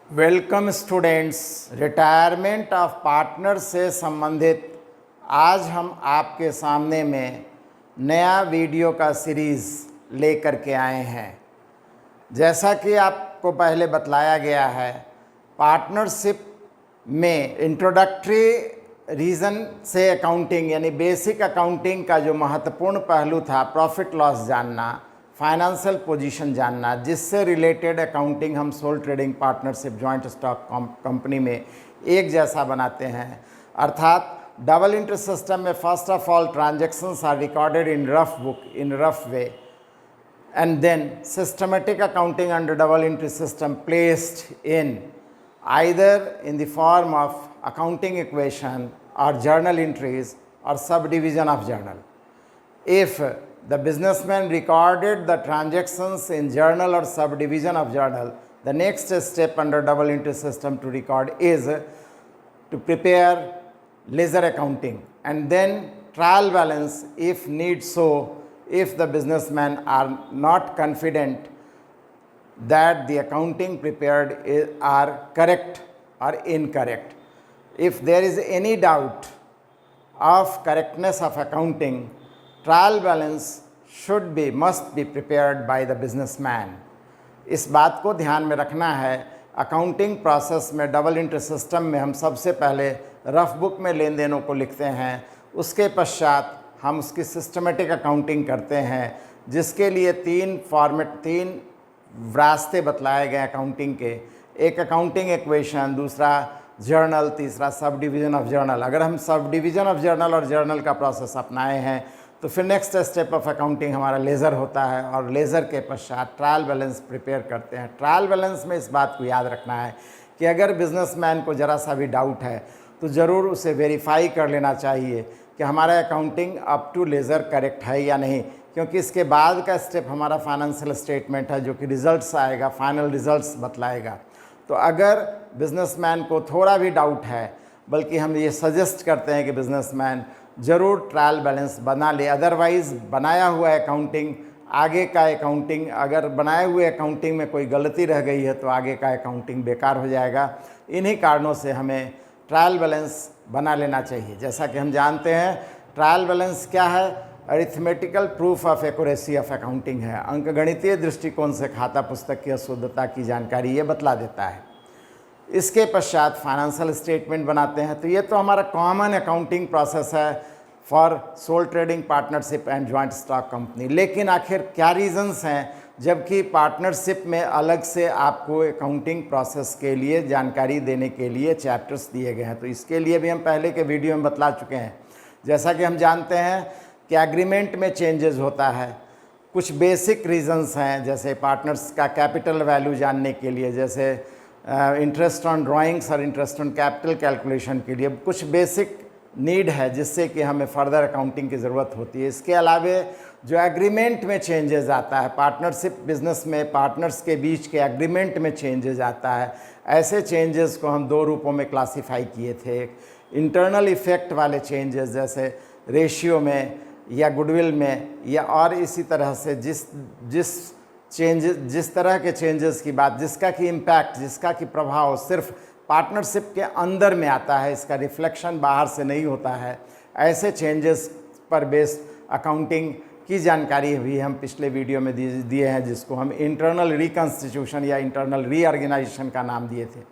Welcome students. Retirement of partner से संबंधित आज हम आपके सामने में नया वीडियो का सीरीज़ लेकर के आए हैं। जैसा कि आपको पहले बतलाया गया है, पार्टनरशिप में इंट्रोडक्टरी रीज़न से अकाउंटिंग यानी बेसिक अकाउंटिंग का जो महत्वपूर्ण पहलू था, प्रॉफिट लॉस जानना, फाइनेंशियल पोजीशन जानना, जिससे रिलेटेड अकाउंटिंग हम sole trading partnership joint stock company में एक जैसा बनाते हैं। अर्थात डबल एंट्री सिस्टम में first of all transactions are recorded in rough book in rough way and then systematic accounting under double entry system placed in either in the form of accounting equation or journal entries or subdivision of journal. If the businessman recorded the transactions in journal or subdivision of journal, the next step under double entry system to record is to prepare ledger accounting and then trial balance if need so, if the businessmen are not confident that the accounting prepared are correct or incorrect. If there is any doubt of correctness of accounting, trial balance must be prepared by the businessman. इस बात को ध्यान में रखना है। Accounting process में double entry system में हम सबसे पहले रफ बुक में लेन देनों को लिखते हैं, उसके पश्चात हम उसकी सिस्टमेटिक अकाउंटिंग करते हैं, जिसके लिए तीन रास्ते बतलाए गए अकाउंटिंग के। एक अकाउंटिंग इक्वेशन, दूसरा जर्नल, तीसरा सब डिवीज़न ऑफ जर्नल। अगर हम सब डिवीज़न ऑफ जर्नल और जर्नल का प्रोसेस अपनाए हैं तो फिर नेक्स्ट स्टेप ऑफ अकाउंटिंग हमारा लेज़र होता है और लेज़र के पश्चात ट्रायल बैलेंस प्रिपेयर करते हैं। ट्रायल बैलेंस में इस बात को याद रखना है कि अगर बिजनेसमैन को ज़रा सा भी डाउट है तो ज़रूर उसे वेरीफाई कर लेना चाहिए कि हमारा accounting up to ledger correct है या नहीं, क्योंकि इसके बाद का स्टेप हमारा फाइनेंशियल स्टेटमेंट है, जो कि रिजल्ट्स आएगा, फाइनल रिजल्ट्स बतलाएगा। तो अगर बिजनेसमैन को थोड़ा भी डाउट है, बल्कि हम ये सजेस्ट करते हैं कि बिजनेसमैन ज़रूर ट्रायल बैलेंस बना ले। अदरवाइज़ बनाया हुआ अकाउंटिंग, आगे का अकाउंटिंग, अगर बनाए हुए अकाउंटिंग में कोई गलती रह गई है तो आगे का अकाउंटिंग बेकार हो जाएगा। इन्हीं कारणों से हमें ट्रायल बैलेंस बना लेना चाहिए। जैसा कि हम जानते हैं, ट्रायल बैलेंस क्या है? Arithmetical proof of accuracy of accounting है। अंकगणितीय दृष्टिकोण से खाता पुस्तक की शुद्धता की जानकारी ये बतला देता है। इसके पश्चात फाइनेंशियल स्टेटमेंट बनाते हैं। तो ये तो हमारा कॉमन अकाउंटिंग प्रोसेस है for sole trading partnership and joint stock company. लेकिन आखिर क्या रीजंस हैं जबकि पार्टनरशिप में अलग से आपको अकाउंटिंग प्रोसेस के लिए जानकारी देने के लिए चैप्टर्स दिए गए हैं? तो इसके लिए भी हम पहले के वीडियो में बतला चुके हैं। जैसा कि हम जानते हैं कि एग्रीमेंट में चेंजेस होता है। कुछ बेसिक रीजंस हैं, जैसे पार्टनर्स का कैपिटल वैल्यू जानने के लिए, जैसे इंटरेस्ट ऑन ड्राइंग्स और इंटरेस्ट ऑन कैपिटल कैलकुलेशन के लिए कुछ बेसिक नीड है, जिससे कि हमें फर्दर अकाउंटिंग की ज़रूरत होती है। इसके अलावा जो एग्रीमेंट में चेंजेस आता है, पार्टनरशिप बिजनेस में पार्टनर्स के बीच के एग्रीमेंट में चेंजेस आता है, ऐसे चेंजेस को हम दो रूपों में क्लासीफाई किए थे। इंटरनल इफ़ेक्ट वाले चेंजेस, जैसे रेशियो में या गुडविल में, या और इसी तरह से जिस तरह के चेंजेस की बात, जिसका कि इम्पैक्ट, जिसका कि प्रभाव सिर्फ पार्टनरशिप के अंदर में आता है, इसका रिफ्लेक्शन बाहर से नहीं होता है, ऐसे चेंजेस पर बेस्ड अकाउंटिंग की जानकारी भी हम पिछले वीडियो में दिए हैं, जिसको हम इंटरनल रिकन्स्टिट्यूशन या इंटरनल रीऑर्गेनाइजेशन का नाम दिए थे।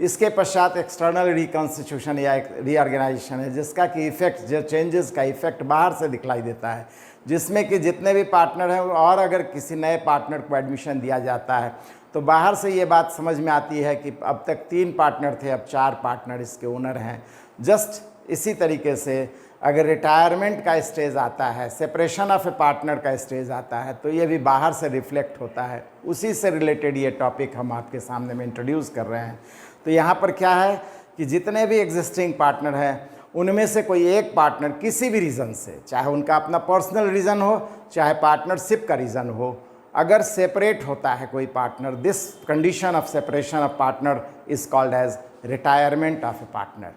इसके पश्चात एक्सटर्नल रिकन्स्टिट्यूशन या रीऑर्गेनाइजेशन है, जिसका कि इफ़ेक्ट, जो चेंजेस का इफ़ेक्ट बाहर से दिखलाई देता है, जिसमें कि जितने भी पार्टनर हैं, और अगर किसी नए पार्टनर को एडमिशन दिया जाता है तो बाहर से ये बात समझ में आती है कि अब तक 3 पार्टनर थे, अब 4 पार्टनर इसके ओनर हैं। जस्ट इसी तरीके से अगर रिटायरमेंट का स्टेज आता है, सेपरेशन ऑफ ए पार्टनर का स्टेज आता है, तो ये भी बाहर से रिफ्लेक्ट होता है। उसी से रिलेटेड ये टॉपिक हम आपके सामने में इंट्रोड्यूस कर रहे हैं। तो यहाँ पर क्या है कि जितने भी एग्जिस्टिंग पार्टनर हैं, उनमें से कोई एक पार्टनर किसी भी रीज़न से, चाहे उनका अपना पर्सनल रीज़न हो, चाहे पार्टनरशिप का रीज़न हो, अगर सेपरेट होता है कोई partner, this condition of separation of partner is called as retirement of a partner.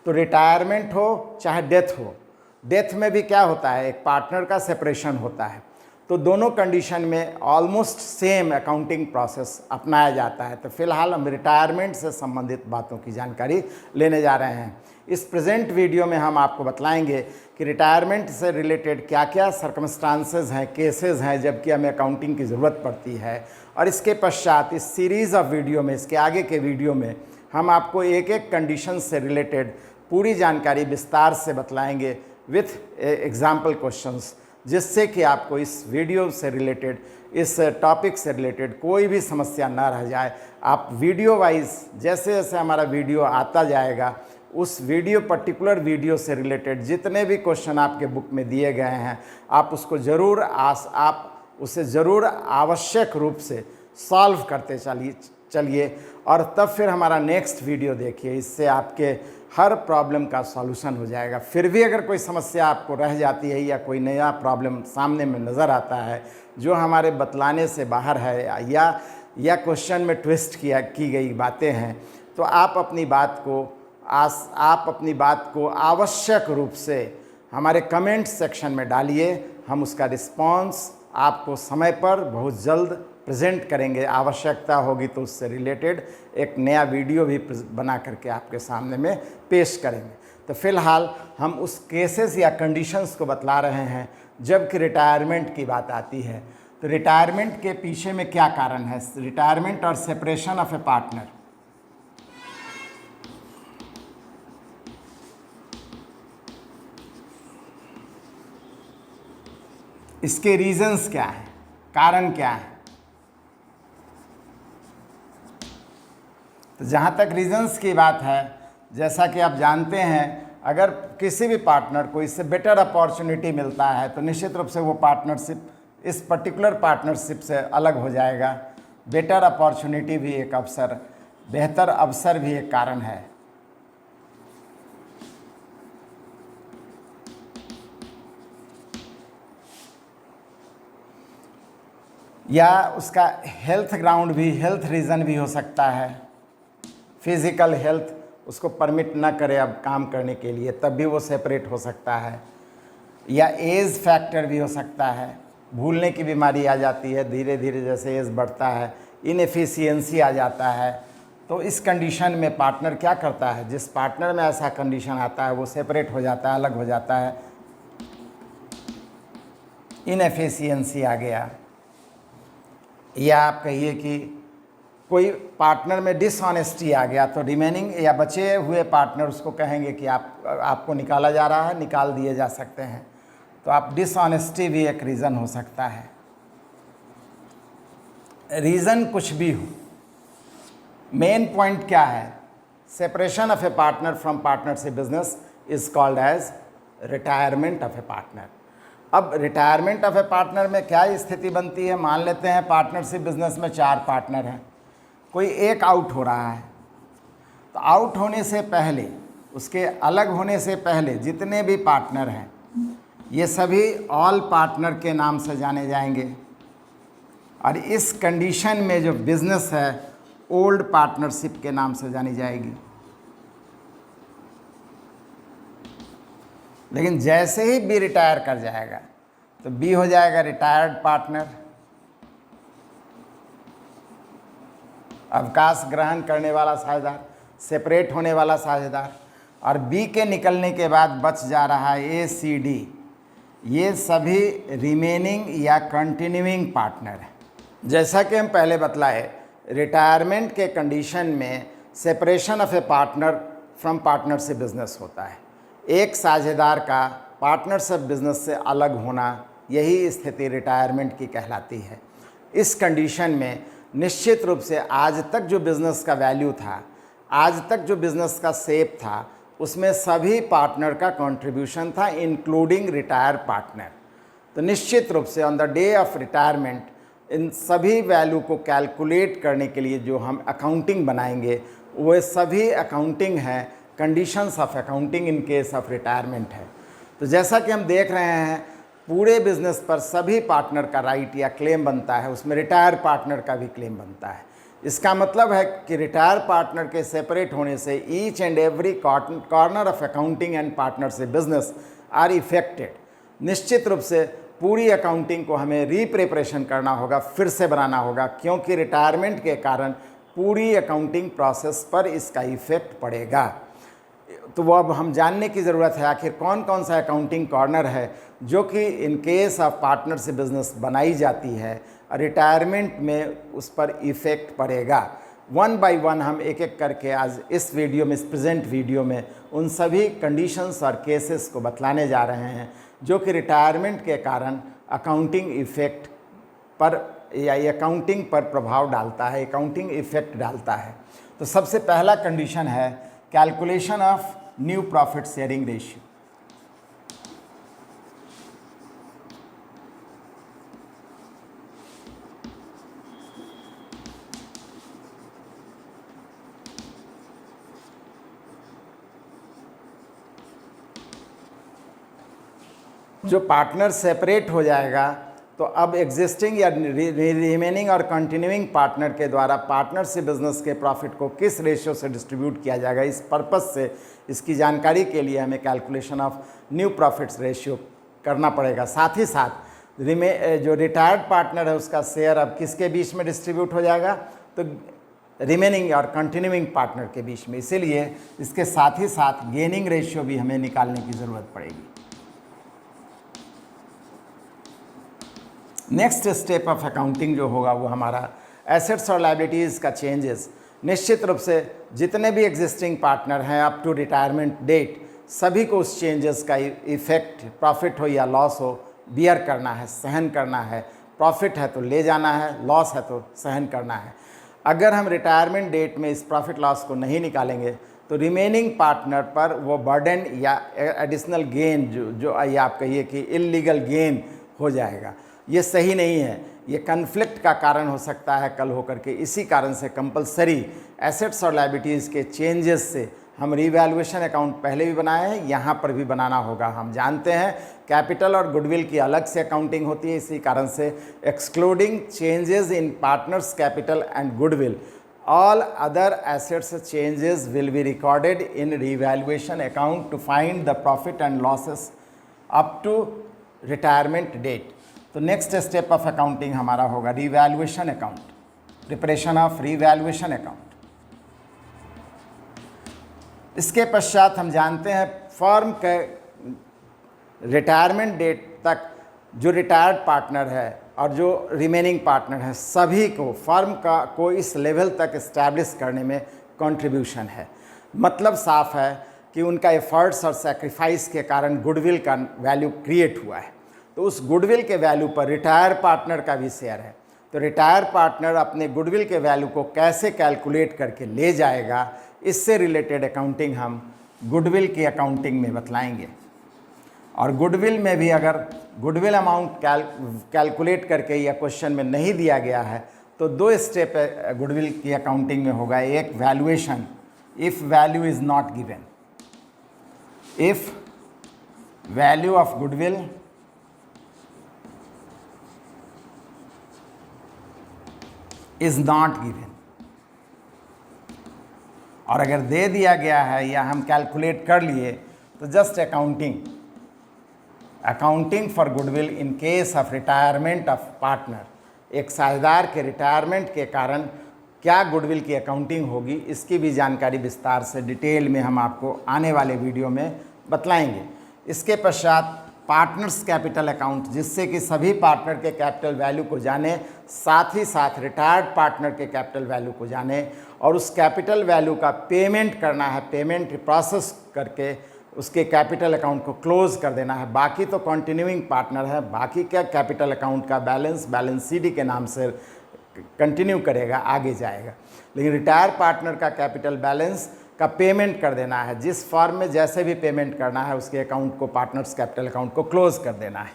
तो रिटायरमेंट हो चाहे डेथ हो, डेथ में भी क्या होता है, एक पार्टनर का सेपरेशन होता है। तो दोनों कंडीशन में ऑलमोस्ट सेम अकाउंटिंग प्रोसेस अपनाया जाता है। तो फिलहाल हम रिटायरमेंट से संबंधित बातों की जानकारी लेने जा रहे हैं। इस प्रेजेंट वीडियो में हम आपको बताएंगे कि रिटायरमेंट से रिलेटेड क्या क्या सर्कमस्टांसेस हैं, केसेस हैं जबकि हमें अकाउंटिंग की ज़रूरत पड़ती है। और इसके पश्चात इस सीरीज़ ऑफ वीडियो में, इसके आगे के वीडियो में हम आपको एक एक कंडीशन से रिलेटेड पूरी जानकारी विस्तार से बतलाएंगे विथ एग्जाम्पल क्वेश्चंस, जिससे कि आपको इस वीडियो से रिलेटेड, इस टॉपिक से रिलेटेड कोई भी समस्या ना रह जाए। आप वीडियो वाइज जैसे जैसे हमारा वीडियो आता जाएगा, उस वीडियो पर्टिकुलर वीडियो से रिलेटेड जितने भी क्वेश्चन आपके बुक में दिए गए हैं, आप उसको ज़रूर आप उसे ज़रूर आवश्यक रूप से सॉल्व करते चलिए और तब फिर हमारा नेक्स्ट वीडियो देखिए। इससे आपके हर प्रॉब्लम का सॉल्यूशन हो जाएगा। फिर भी अगर कोई समस्या आपको रह जाती है या कोई नया प्रॉब्लम सामने में नज़र आता है जो हमारे बतलाने से बाहर है या क्वेश्चन में ट्विस्ट की गई बातें हैं, तो आप अपनी बात को आवश्यक रूप से हमारे कमेंट सेक्शन में डालिए। हम उसका रिस्पॉन्स आपको समय पर बहुत जल्द प्रेजेंट करेंगे। आवश्यकता होगी तो उससे रिलेटेड एक नया वीडियो भी बना करके आपके सामने में पेश करेंगे। तो फिलहाल हम उस केसेस या कंडीशंस को बतला रहे हैं जबकि रिटायरमेंट की बात आती है। तो रिटायरमेंट के पीछे में क्या कारण है? रिटायरमेंट और सेपरेशन ऑफ ए पार्टनर, इसके रीजंस क्या हैं, कारण क्या है? तो जहाँ तक रीजंस की बात है, जैसा कि आप जानते हैं, अगर किसी भी पार्टनर को इससे बेटर अपॉर्चुनिटी मिलता है तो निश्चित रूप से वो पार्टनरशिप इस पर्टिकुलर पार्टनरशिप से अलग हो जाएगा। बेटर अपॉर्चुनिटी भी एक अवसर, बेहतर अवसर भी एक कारण है। या उसका हेल्थ ग्राउंड भी, हेल्थ रीज़न भी हो सकता है। फिज़िकल हेल्थ उसको परमिट ना करे अब काम करने के लिए, तब भी वो सेपरेट हो सकता है। या एज फैक्टर भी हो सकता है, भूलने की बीमारी आ जाती है धीरे धीरे जैसे एज बढ़ता है, इनएफिशिएंसी आ जाता है। तो इस कंडीशन में पार्टनर क्या करता है? जिस पार्टनर में ऐसा कंडीशन आता है वो सेपरेट हो जाता है, अलग हो जाता है। इनएफिशिएंसी आ गया, या आप कहिए कि कोई पार्टनर में डिसऑनेस्टी आ गया, तो रिमेनिंग या बचे हुए पार्टनर उसको कहेंगे कि आपको निकाला जा रहा है, निकाल दिए जा सकते हैं। तो आप डिसऑनेस्टी भी एक रीज़न हो सकता है। रीज़न कुछ भी हो, मेन पॉइंट क्या है? Separation of a partner from partnership business is called as retirement of a partner. अब रिटायरमेंट ऑफ ए पार्टनर में क्या स्थिति बनती है? मान लेते हैं पार्टनरशिप बिजनेस में 4 पार्टनर हैं, कोई एक आउट हो रहा है। तो आउट होने से पहले, उसके अलग होने से पहले जितने भी पार्टनर हैं ये सभी ऑल पार्टनर के नाम से जाने जाएंगे। और इस कंडीशन में जो बिजनेस है ओल्ड पार्टनरशिप के नाम से जानी जाएगी। लेकिन जैसे ही बी रिटायर कर जाएगा तो बी हो जाएगा रिटायर्ड पार्टनर, अवकाश ग्रहण करने वाला साझेदार, सेपरेट होने वाला साझेदार। और बी के निकलने के बाद बच जा रहा है ए, सी, डी, ये सभी रिमेनिंग या कंटिन्यूइंग पार्टनर हैं। जैसा कि हम पहले बतलाए, रिटायरमेंट के कंडीशन में separation of a partner from partnership business होता है। एक साझेदार का पार्टनरशिप बिजनेस से अलग होना, यही स्थिति रिटायरमेंट की कहलाती है। इस कंडीशन में निश्चित रूप से आज तक जो बिज़नेस का वैल्यू था, आज तक जो बिज़नेस का शेप था, उसमें सभी पार्टनर का कंट्रीब्यूशन था, इंक्लूडिंग रिटायर पार्टनर। तो निश्चित रूप से on the day of retirement इन सभी वैल्यू को कैलकुलेट करने के लिए जो हम अकाउंटिंग बनाएंगे वो सभी अकाउंटिंग है, conditions of accounting in case of retirement है। तो जैसा कि हम देख रहे हैं, पूरे बिजनेस पर सभी पार्टनर का राइट या क्लेम बनता है, उसमें रिटायर पार्टनर का भी क्लेम बनता है। इसका मतलब है कि रिटायर पार्टनर के सेपरेट होने से each and every corner of accounting and partnership business are affected. निश्चित रूप से पूरी अकाउंटिंग को हमें रीप्रिपरेशन करना होगा, फिर से बनाना होगा, क्योंकि रिटायरमेंट के कारण पूरी अकाउंटिंग प्रोसेस पर इसका इफ़ेक्ट पड़ेगा। तो वो अब हम जानने की ज़रूरत है आखिर कौन कौन सा अकाउंटिंग कॉर्नर है जो कि in case of partnership business बनाई जाती है, रिटायरमेंट में उस पर इफ़ेक्ट पड़ेगा। वन बाय वन हम एक एक करके आज इस वीडियो में, इस प्रेजेंट वीडियो में उन सभी कंडीशंस और केसेस को बतलाने जा रहे हैं जो कि रिटायरमेंट के कारण अकाउंटिंग इफ़ेक्ट पर या अकाउंटिंग पर प्रभाव डालता है, अकाउंटिंग इफ़ेक्ट डालता है। तो सबसे पहला कंडीशन है calculation of new profit sharing ratio. जो पार्टनर सेपरेट हो जाएगा तो अब एग्जिस्टिंग या रिमेनिंग और कंटिन्यूइंग पार्टनर के द्वारा पार्टनरशिप बिजनेस के प्रॉफिट को किस रेशियो से डिस्ट्रीब्यूट किया जाएगा, इस पर्पस से इसकी जानकारी के लिए हमें calculation of new profits ratio करना पड़ेगा। साथ ही साथ जो रिटायर्ड पार्टनर है उसका शेयर अब किसके बीच में डिस्ट्रीब्यूट हो जाएगा, तो रिमेनिंग और कंटिन्यूइंग पार्टनर के बीच में। इसीलिए इसके साथ ही साथ गेनिंग रेशियो भी हमें निकालने की ज़रूरत पड़ेगी। नेक्स्ट स्टेप ऑफ अकाउंटिंग जो होगा वो हमारा एसेट्स और लायबिलिटीज़ का चेंजेस। निश्चित रूप से जितने भी एग्जिस्टिंग पार्टनर हैं अप टू रिटायरमेंट डेट, सभी को उस चेंजेस का इफ़ेक्ट, प्रॉफिट हो या लॉस हो, बियर करना है, सहन करना है। प्रॉफिट है तो ले जाना है, लॉस है तो सहन करना है। अगर हम रिटायरमेंट डेट में इस प्रॉफिट लॉस को नहीं निकालेंगे तो रिमेनिंग पार्टनर पर वो बर्डन या एडिशनल गेन जो या आप कहिए कि इल्लीगल गेन हो जाएगा। ये सही नहीं है, ये कन्फ्लिक्ट का कारण हो सकता है कल होकर के। इसी कारण से कंपलसरी एसेट्स और लायबिलिटीज़ के चेंजेस से हम रीवैल्यूएशन अकाउंट पहले भी बनाए हैं, यहाँ पर भी बनाना होगा। हम जानते हैं कैपिटल और गुडविल की अलग से अकाउंटिंग होती है, इसी कारण से excluding changes in partners capital and goodwill, all other assets changes will be recorded in revaluation account to find the profit and losses up to retirement date। तो नेक्स्ट स्टेप ऑफ अकाउंटिंग हमारा होगा revaluation account, preparation of revaluation account. इसके पश्चात हम जानते हैं firm के retirement date तक जो रिटायर्ड पार्टनर है और जो रिमेनिंग पार्टनर है, सभी को फर्म को इस लेवल तक इस्टेब्लिश करने में कंट्रीब्यूशन है। मतलब साफ है कि उनका एफर्ट्स और सेक्रीफाइस के कारण गुडविल का वैल्यू क्रिएट हुआ है, तो उस गुडविल के वैल्यू पर रिटायर पार्टनर का भी शेयर है। तो रिटायर पार्टनर अपने गुडविल के वैल्यू को कैसे कैलकुलेट करके ले जाएगा, इससे रिलेटेड अकाउंटिंग हम गुडविल की अकाउंटिंग में बतलाएंगे। और गुडविल में भी अगर गुडविल अमाउंट कैलकुलेट करके या क्वेश्चन में नहीं दिया गया है तो दो स्टेप गुडविल की अकाउंटिंग में होगा। एक valuation, if value is not given, if value of goodwill is not given, और अगर दे दिया गया है या हम कैलकुलेट कर लिए तो just accounting for goodwill in case of retirement of partner. एक साझेदार के रिटायरमेंट के कारण क्या गुडविल की अकाउंटिंग होगी, इसकी भी जानकारी विस्तार से डिटेल में हम आपको आने वाले वीडियो में बतलाएंगे। इसके पश्चात पार्टनर्स कैपिटल अकाउंट, जिससे कि सभी पार्टनर के कैपिटल वैल्यू को जाने, साथ ही साथ रिटायर्ड पार्टनर के कैपिटल वैल्यू को जाने और उस कैपिटल वैल्यू का पेमेंट करना है, पेमेंट प्रोसेस करके उसके कैपिटल अकाउंट को क्लोज कर देना है। बाकी तो कंटिन्यूइंग पार्टनर है, बाकी क्या कैपिटल अकाउंट का बैलेंस सीडी के नाम से कंटिन्यू करेगा, आगे जाएगा। लेकिन रिटायर पार्टनर का कैपिटल बैलेंस का पेमेंट कर देना है, जिस फॉर्म में जैसे भी पेमेंट करना है उसके अकाउंट को, पार्टनर्स कैपिटल अकाउंट को क्लोज कर देना है।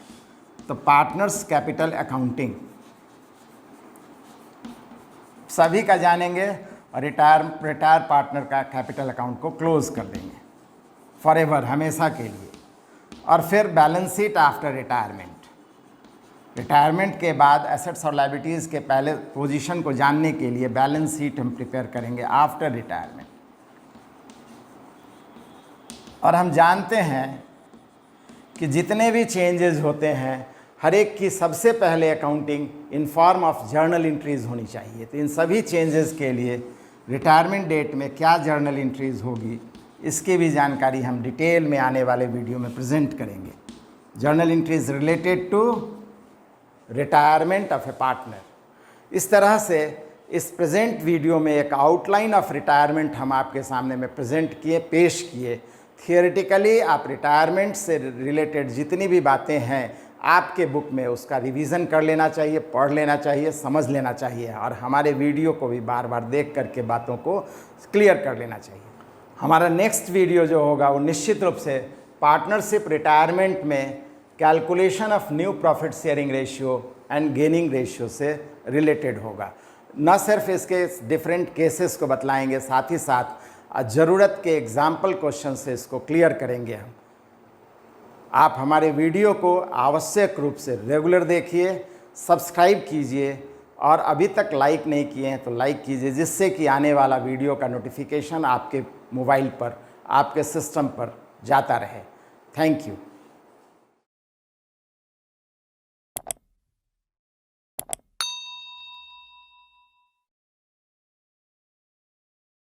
तो पार्टनर्स कैपिटल अकाउंटिंग सभी का जानेंगे और रिटायर पार्टनर का कैपिटल अकाउंट को क्लोज कर देंगे फॉरएवर, हमेशा के लिए। और फिर balance sheet after retirement, retirement के बाद एसेट्स और लायबिलिटीज़ के पहले पोजीशन को जानने के लिए बैलेंस शीट हम प्रिपेयर करेंगे आफ्टर रिटायरमेंट। और हम जानते हैं कि जितने भी चेंजेस होते हैं हर एक की सबसे पहले accounting in form of journal entries होनी चाहिए। तो इन सभी चेंजेस के लिए रिटायरमेंट डेट में क्या जर्नल एंट्रीज़ होगी, इसकी भी जानकारी हम डिटेल में आने वाले वीडियो में प्रेजेंट करेंगे। Journal entries related to retirement of a partner. इस तरह से इस प्रेजेंट वीडियो में एक आउटलाइन ऑफ रिटायरमेंट हम आपके सामने में प्रेजेंट किए, पेश किए। थियोरेटिकली आप रिटायरमेंट से रिलेटेड जितनी भी बातें हैं आपके बुक में उसका रिवीजन कर लेना चाहिए, पढ़ लेना चाहिए, समझ लेना चाहिए और हमारे वीडियो को भी बार बार देख करके बातों को क्लियर कर लेना चाहिए। हमारा नेक्स्ट वीडियो जो होगा वो निश्चित रूप से पार्टनरशिप रिटायरमेंट में calculation of new profit sharing ratio and gaining ratio से रिलेटेड होगा। न सिर्फ इसके डिफरेंट केसेस को बतलाएंगे, साथ ही साथ ज़रूरत के एग्जाम्पल क्वेश्चन से इसको क्लियर करेंगे हम। आप हमारे वीडियो को आवश्यक रूप से रेगुलर देखिए, सब्सक्राइब कीजिए और अभी तक लाइक नहीं किए हैं तो लाइक कीजिए, जिससे कि आने वाला वीडियो का नोटिफिकेशन आपके मोबाइल पर, आपके सिस्टम पर जाता रहे। Thank you.